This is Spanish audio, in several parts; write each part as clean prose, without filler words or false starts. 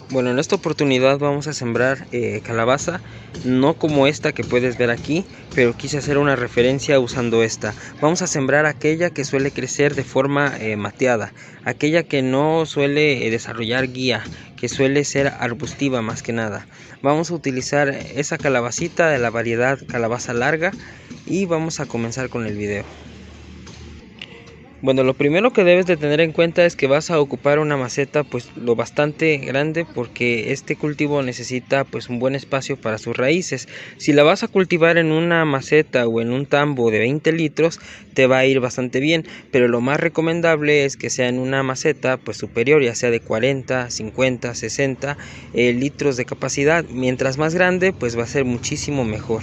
Bueno, en esta oportunidad vamos a sembrar calabaza, no como esta que puedes ver aquí, pero quise hacer una referencia usando esta. Vamos a sembrar aquella que suele crecer de forma mateada, aquella que no suele desarrollar guía, que suele ser arbustiva más que nada. Vamos a utilizar esa calabacita de la variedad calabaza larga y vamos a comenzar con el video. Bueno, lo primero que debes de tener en cuenta es que vas a ocupar una maceta pues lo bastante grande, porque este cultivo necesita pues un buen espacio para sus raíces. Si la vas a cultivar en una maceta o en un tambo de 20 litros te va a ir bastante bien, pero lo más recomendable es que sea en una maceta pues superior, ya sea de 40, 50, 60 litros de capacidad. Mientras más grande pues va a ser muchísimo mejor.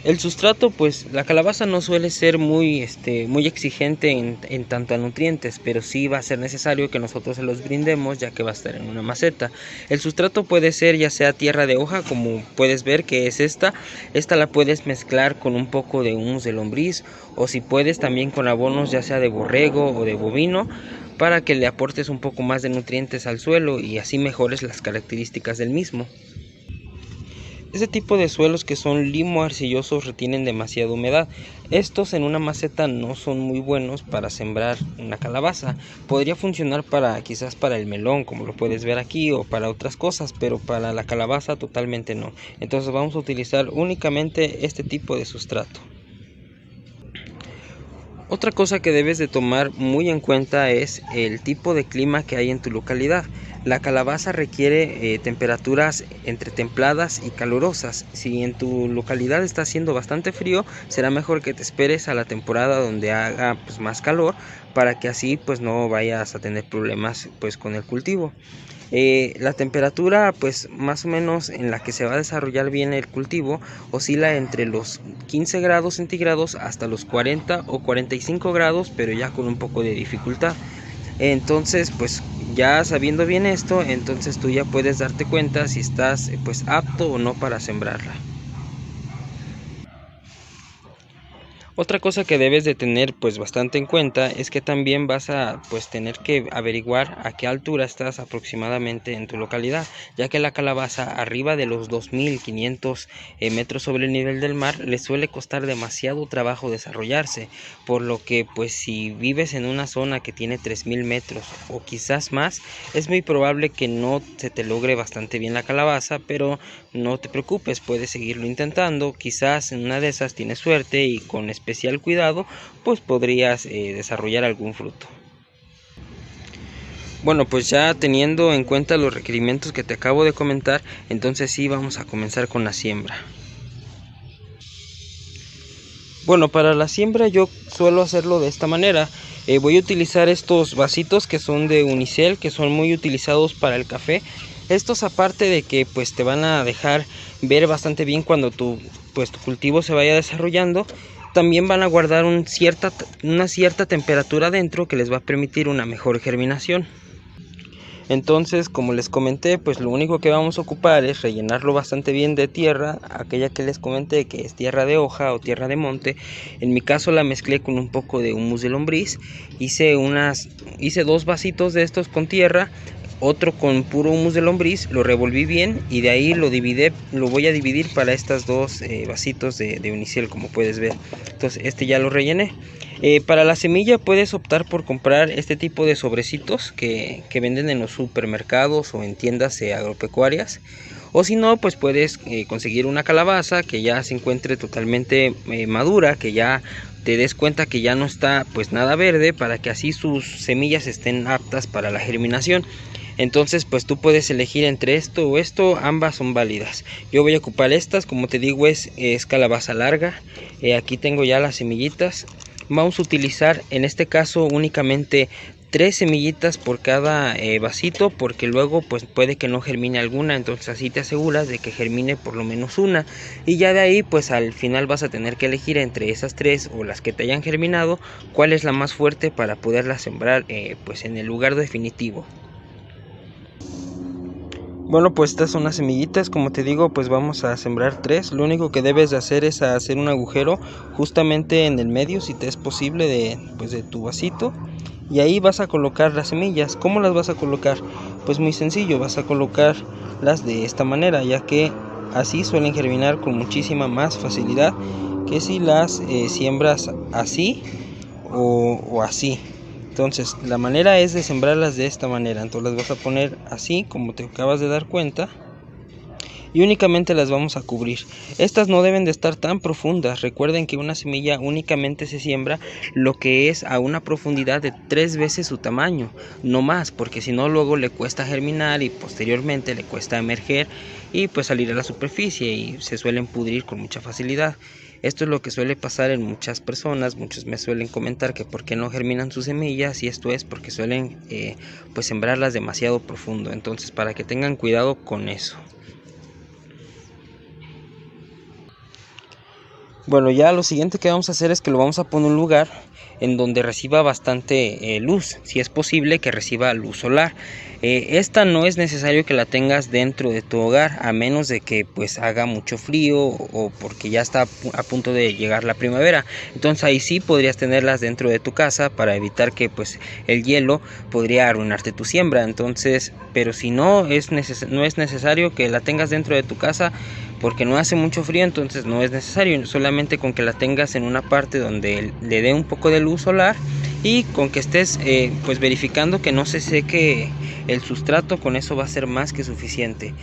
El sustrato, pues la calabaza no suele ser muy exigente en tanto a nutrientes, pero sí va a ser necesario que nosotros se los brindemos, ya que va a estar en una maceta. El sustrato puede ser ya sea tierra de hoja, como puedes ver que es esta la puedes mezclar con un poco de humus de lombriz, o si puedes también con abonos ya sea de borrego o de bovino, para que le aportes un poco más de nutrientes al suelo y así mejores las características del mismo. Este tipo de suelos que son limo arcillosos retienen demasiada humedad. Estos en una maceta no son muy buenos para sembrar una calabaza. Podría funcionar quizás para el melón, como lo puedes ver aquí, o para otras cosas, pero para la calabaza totalmente no. Entonces vamos a utilizar únicamente este tipo de sustrato. Otra cosa que debes de tomar muy en cuenta es el tipo de clima que hay en tu localidad. La calabaza requiere temperaturas entre templadas y calurosas. Si en tu localidad está haciendo bastante frío, será mejor que te esperes a la temporada donde haga pues más calor, para que así pues no vayas a tener problemas pues con el cultivo. La temperatura pues más o menos en la que se va a desarrollar bien el cultivo oscila entre los 15 grados centígrados hasta los 40 o 45 grados, pero ya con un poco de dificultad. Entonces pues ya sabiendo bien esto, entonces tú ya puedes darte cuenta si estás pues apto o no para sembrarla. Otra cosa que debes de tener pues bastante en cuenta es que también vas a pues tener que averiguar a qué altura estás aproximadamente en tu localidad, ya que la calabaza arriba de los 2500 metros sobre el nivel del mar le suele costar demasiado trabajo desarrollarse, por lo que pues si vives en una zona que tiene 3000 metros o quizás más, es muy probable que no se te logre bastante bien la calabaza, pero no te preocupes, puedes seguirlo intentando. Quizás en una de esas tienes suerte y con especial cuidado pues podrías desarrollar algún fruto. Bueno, pues ya teniendo en cuenta los requerimientos que te acabo de comentar, entonces sí vamos a comenzar con la siembra. Bueno, para la siembra yo suelo hacerlo de esta manera. Voy a utilizar estos vasitos que son de unicel, que son muy utilizados para el café. Estos, aparte de que pues te van a dejar ver bastante bien cuando tu cultivo se vaya desarrollando, también van a guardar una cierta temperatura dentro, que les va a permitir una mejor germinación. Entonces, como les comenté, pues lo único que vamos a ocupar es rellenarlo bastante bien de tierra, aquella que les comenté que es tierra de hoja o tierra de monte. En mi caso la mezclé con un poco de humus de lombriz. Hice 2 vasitos de estos con tierra, otro con puro humus de lombriz, lo revolví bien y de ahí lo voy a dividir para estas 2 vasitos de unicel, como puedes ver. Entonces este ya lo rellené. Para la semilla puedes optar por comprar este tipo de sobrecitos que venden en los supermercados o en tiendas agropecuarias, o si no pues puedes conseguir una calabaza que ya se encuentre totalmente madura, que ya te des cuenta que ya no está pues nada verde, para que así sus semillas estén aptas para la germinación. Entonces pues tú puedes elegir entre esto o esto, ambas son válidas. Yo voy a ocupar estas, como te digo es calabaza larga. Aquí tengo ya las semillitas. Vamos a utilizar en este caso únicamente 3 semillitas por cada vasito, porque luego pues puede que no germine alguna, entonces así te aseguras de que germine por lo menos una, y ya de ahí pues al final vas a tener que elegir entre esas 3 o las que te hayan germinado cuál es la más fuerte para poderla sembrar pues en el lugar definitivo. Bueno, pues estas son las semillitas, como te digo, pues vamos a sembrar 3. Lo único que debes de hacer es hacer un agujero justamente en el medio, si te es posible, de tu vasito. y ahí vas a colocar las semillas. ¿Cómo las vas a colocar? Pues muy sencillo, vas a colocarlas de esta manera, ya que así suelen germinar con muchísima más facilidad que si las siembras así o así. Entonces la manera es de sembrarlas de esta manera. Entonces las vas a poner así como te acabas de dar cuenta, y únicamente las vamos a cubrir. Estas no deben de estar tan profundas. Recuerden que una semilla únicamente se siembra lo que es a una profundidad de 3 veces su tamaño, no más, porque si no luego le cuesta germinar y posteriormente le cuesta emerger y pues salir a la superficie, y se suelen pudrir con mucha facilidad. Esto es lo que suele pasar en muchas personas. Muchos me suelen comentar que por qué no germinan sus semillas, y esto es porque suelen pues sembrarlas demasiado profundo. Entonces, para que tengan cuidado con eso. Bueno, ya lo siguiente que vamos a hacer es que lo vamos a poner en un lugar en donde reciba bastante luz, si es posible que reciba luz solar. Esta no es necesario que la tengas dentro de tu hogar, a menos de que pues haga mucho frío o porque ya está a punto de llegar la primavera. Entonces ahí sí podrías tenerlas dentro de tu casa para evitar que pues el hielo podría arruinarte tu siembra. Entonces, pero si no es necesario que la tengas dentro de tu casa, porque no hace mucho frío, entonces no es necesario. Solamente con que la tengas en una parte donde le dé un poco de luz solar, y con que estés pues verificando que no se seque el sustrato, con eso va a ser más que suficiente.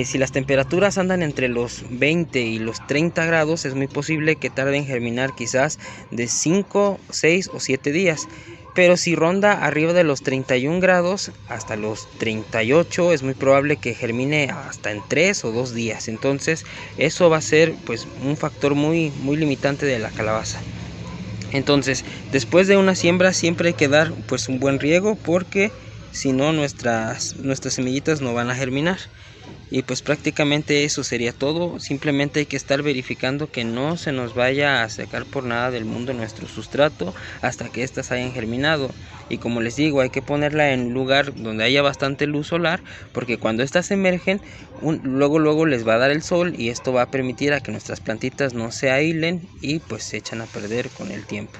Si las temperaturas andan entre los 20 y los 30 grados, es muy posible que tarde en germinar quizás de 5, 6 o 7 días. Pero si ronda arriba de los 31 grados hasta los 38, es muy probable que germine hasta en 3 o 2 días. Entonces eso va a ser pues un factor muy limitante de la calabaza. Entonces, después de una siembra siempre hay que dar pues un buen riego, porque si no nuestras semillitas no van a germinar. Y pues prácticamente eso sería todo. Simplemente hay que estar verificando que no se nos vaya a secar por nada del mundo nuestro sustrato hasta que éstas hayan germinado. Y como les digo, hay que ponerla en un lugar donde haya bastante luz solar, porque cuando éstas emergen, luego les va a dar el sol, y esto va a permitir a que nuestras plantitas no se aílen y pues se echan a perder con el tiempo.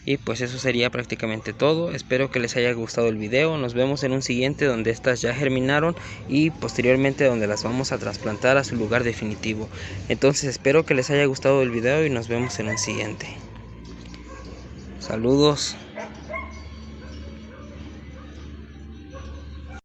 Y pues eso sería prácticamente todo. Espero que les haya gustado el video. Nos vemos en un siguiente donde estas ya germinaron, y posteriormente donde las vamos a trasplantar a su lugar definitivo. Entonces espero que les haya gustado el video y nos vemos en un siguiente. Saludos.